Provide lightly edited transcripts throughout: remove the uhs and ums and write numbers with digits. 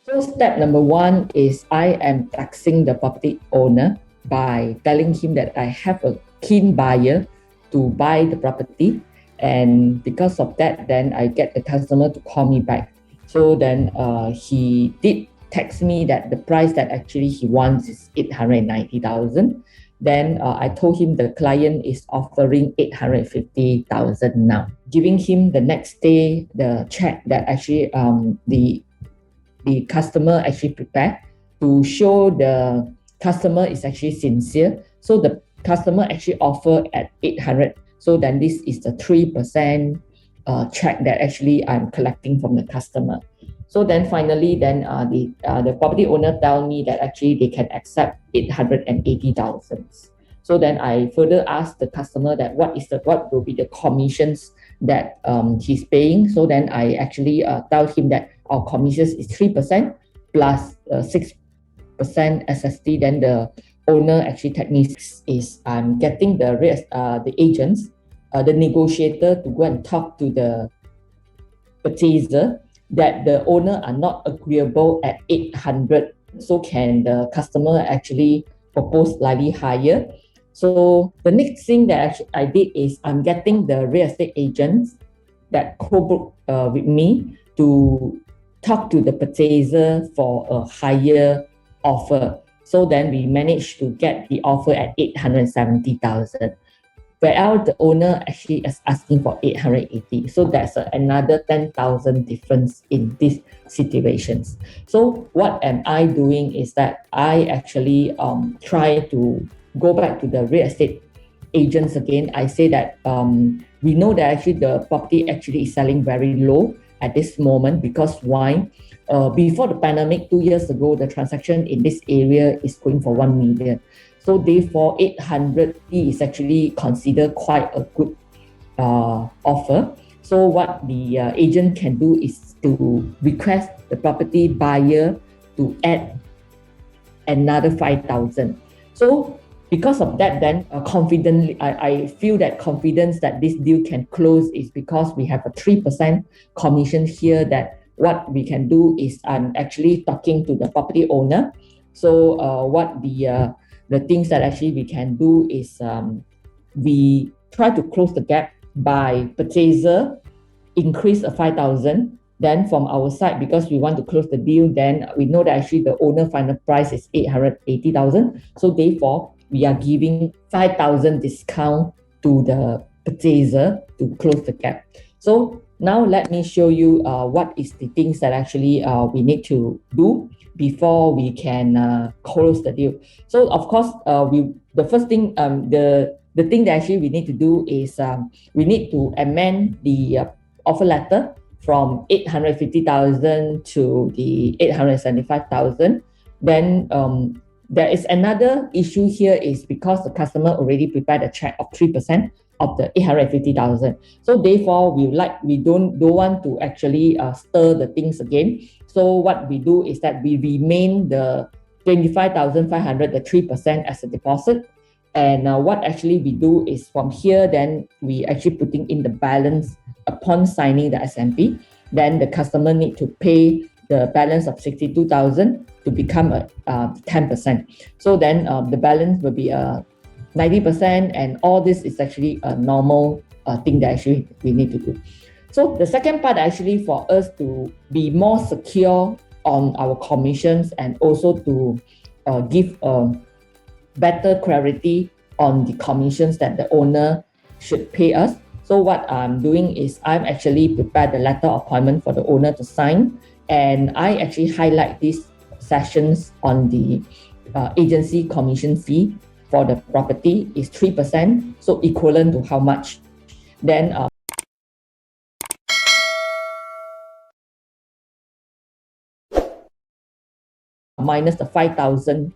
So step number one is I am taxing the property owner by telling him that I have a keen buyer to buy the property, and because of that, then I get the customer to call me back. So then he did text me that the price that actually he wants is 890,000. Then I told him the client is offering 850,000 now, giving him the next day the check that actually the customer actually prepared to show the customer is actually sincere. So the customer actually offer at 800. So then this is the 3% check that actually I'm collecting from the customer. So then finally, then the property owner tell me that actually they can accept 880,000. So then I further asked the customer that what will be the commissions that he's paying. So then I actually tell him that our commissions is 3% plus 6% SST. Then the owner actually techniques is I'm getting the agents, the negotiator to go and talk to the purchaser that the owner are not agreeable at 800. So can the customer actually propose slightly higher? So the next thing that I did is I'm getting the real estate agents that co-book with me to talk to the purchaser for a higher offer. So then we managed to get the offer at 870,000. Whereas the owner actually is asking for 880. So that's another 10,000 difference in these situations. So what am I doing is that I actually try to go back to the real estate agents again. I say that we know that actually the property actually is selling very low at this moment because why? Before the pandemic, 2 years ago, the transaction in this area is going for 1 million. So therefore, 800 is actually considered quite a good offer. So what the agent can do is to request the property buyer to add another 5,000. So because of that, then confidently, I feel that confidence that this deal can close is because we have a 3% commission here. That what we can do is I'm actually talking to the property owner. So what the things that actually we can do is we try to close the gap by purchaser increase a 5,000. Then from our side, because we want to close the deal, then we know that actually the owner final price is 880,000. So therefore, we are giving 5,000 discount to the purchaser to close the gap. So now let me show you what is the things that actually we need to do before we can close the deal. So of course, the first thing, the thing that actually we need to do is we need to amend the offer letter from 850,000 to the 875,000. Then there is another issue here is because the customer already prepared a check of 3% of the 850,000. So therefore, we don't want to actually stir the things again. So what we do is that we remain the 25,500, the 3% as a deposit. And what actually we do is from here, then we actually putting in the balance upon signing the SMP. Then the customer need to pay the balance of 62,000 to become a 10%. So then the balance will be 90%, and all this is actually a normal thing that actually we need to do. So the second part actually for us to be more secure on our commissions and also to give better clarity on the commissions that the owner should pay us. So what I'm doing is I'm actually prepared the letter of appointment for the owner to sign, and I actually highlight these sessions on the agency commission fee for the property is 3%, so equivalent to how much? Then minus the 5,000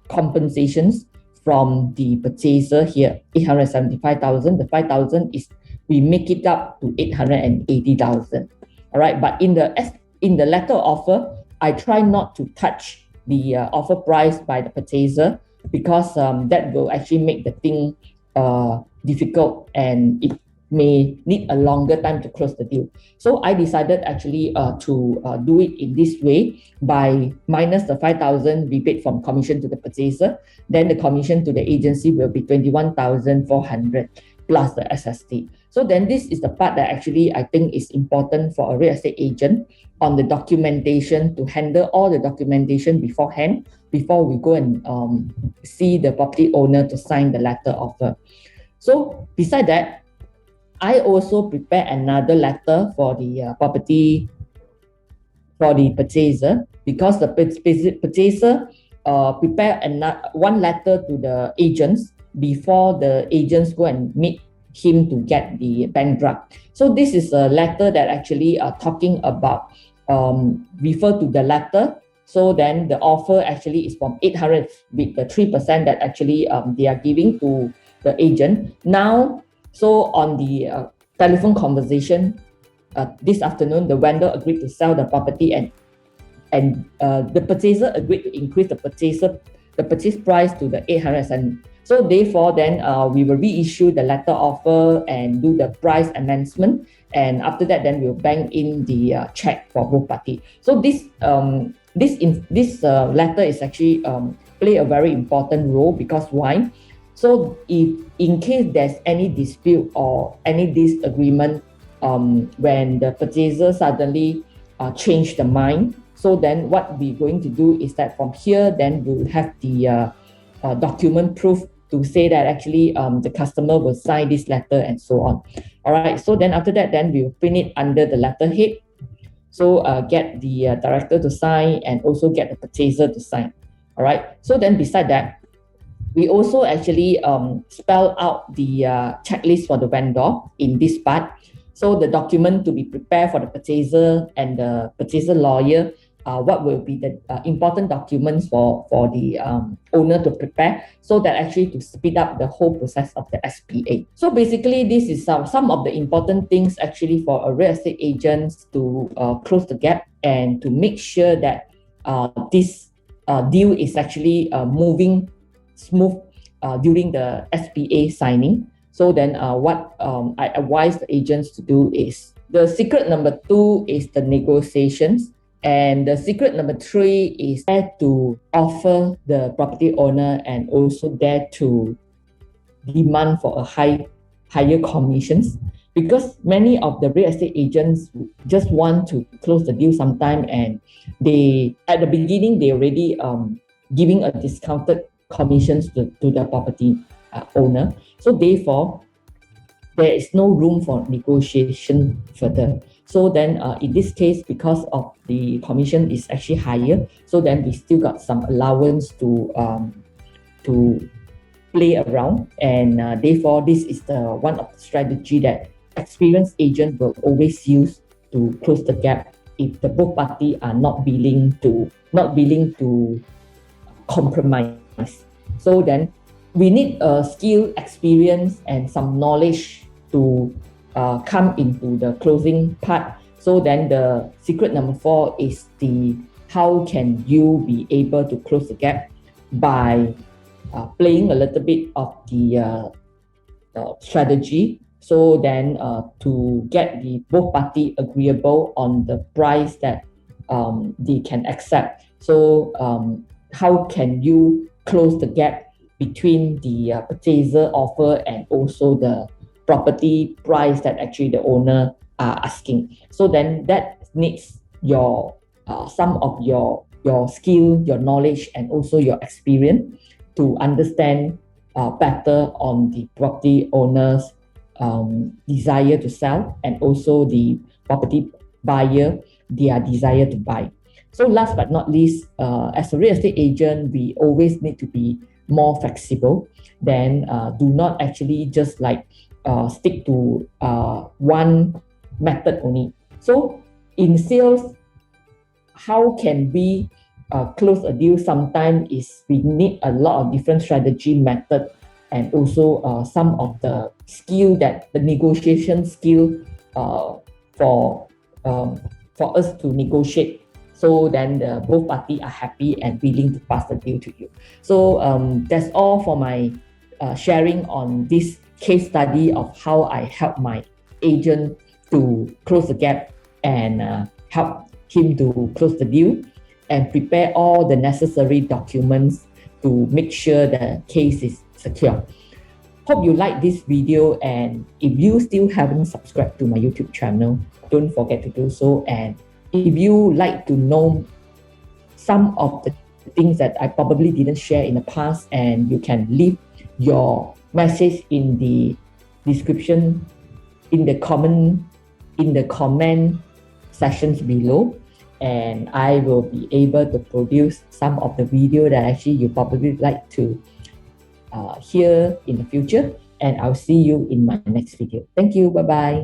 compensations from the purchaser here, 875,000. The 5,000 is we make it up to 880,000. All right, but in the letter offer, I try not to touch the offer price by the purchaser because that will actually make the thing difficult, and it may need a longer time to close the deal. So I decided actually to do it in this way by minus the 5,000 rebate from commission to the purchaser. Then the commission to the agency will be 21,400 plus the SST. So then this is the part that actually I think is important for a real estate agent on the documentation, to handle all the documentation beforehand before we go and see the property owner to sign the letter offer. So beside that, I also prepare another letter for the property, for the purchaser, because the purchaser prepare one letter to the agents before the agents go and meet him to get the bank draft. So this is a letter that actually talking about refer to the letter. So then the offer actually is from 800 with the 3% that actually they are giving to the agent. Now, so on the telephone conversation this afternoon, the vendor agreed to sell the property, and the purchaser agreed to increase the purchase price to the 800. So therefore, then we will reissue the letter offer and do the price amendment, and after that, then we'll bank in the check for both parties. So this letter is actually play a very important role, because why? So if in case there's any dispute or any disagreement when the purchaser suddenly change the mind, so then what we're going to do is that from here, then we'll have the document proof to say that actually the customer will sign this letter and so on. All right, so then after that, then we'll print it under the letterhead. So get the director to sign and also get the purchaser to sign. All right, so then beside that, we also actually spell out the checklist for the vendor in this part. So the document to be prepared for the purchaser and the purchaser lawyer, what will be the important documents for the owner to prepare, so that actually to speed up the whole process of the SPA. So basically, this is some of the important things actually for a real estate agent to close the gap and to make sure that this deal is actually moving smooth during the SPA signing. So then what I advise the agents to do is, the secret number 2 is the negotiations, and the secret number 3 is dare to offer the property owner and also dare to demand for a higher commissions, because many of the real estate agents just want to close the deal sometime, and they at the beginning they already giving a discounted commissions to the property owner. So therefore, there is no room for negotiation further. So then in this case, because of the commission is actually higher, so then we still got some allowance to play around, and therefore this is the one of the strategy that experienced agent will always use to close the gap if the both parties are not willing to compromise. So then we need a skill, experience, and some knowledge to come into the closing part. So then the secret number 4 is the how can you be able to close the gap by playing a little bit of the strategy. So then to get the both party agreeable on the price that they can accept. So how can you close the gap between the purchaser offer and also the property price that actually the owner are asking? So then that needs your some of your skill, your knowledge, and also your experience to understand better on the property owner's desire to sell, and also the property buyer, their desire to buy. So last but not least, as a real estate agent, we always need to be more flexible. Then do not actually just like stick to one method only. So in sales, how can we close a deal? Sometimes is we need a lot of different strategy method, and also some of the skill, that the negotiation skill for us to negotiate, so then both parties are happy and willing to pass the deal to you. So that's all for my sharing on this case study of how I help my agent to close the gap and help him to close the deal and prepare all the necessary documents to make sure the case is secure. Hope you like this video, and if you still haven't subscribed to my YouTube channel, don't forget to do so. And if you like to know some of the things that I probably didn't share in the past, and you can leave your message in the description, in the comment sections below, and I will be able to produce some of the video that actually you probably like to hear in the future. And I'll see you in my next video. Thank you. Bye bye.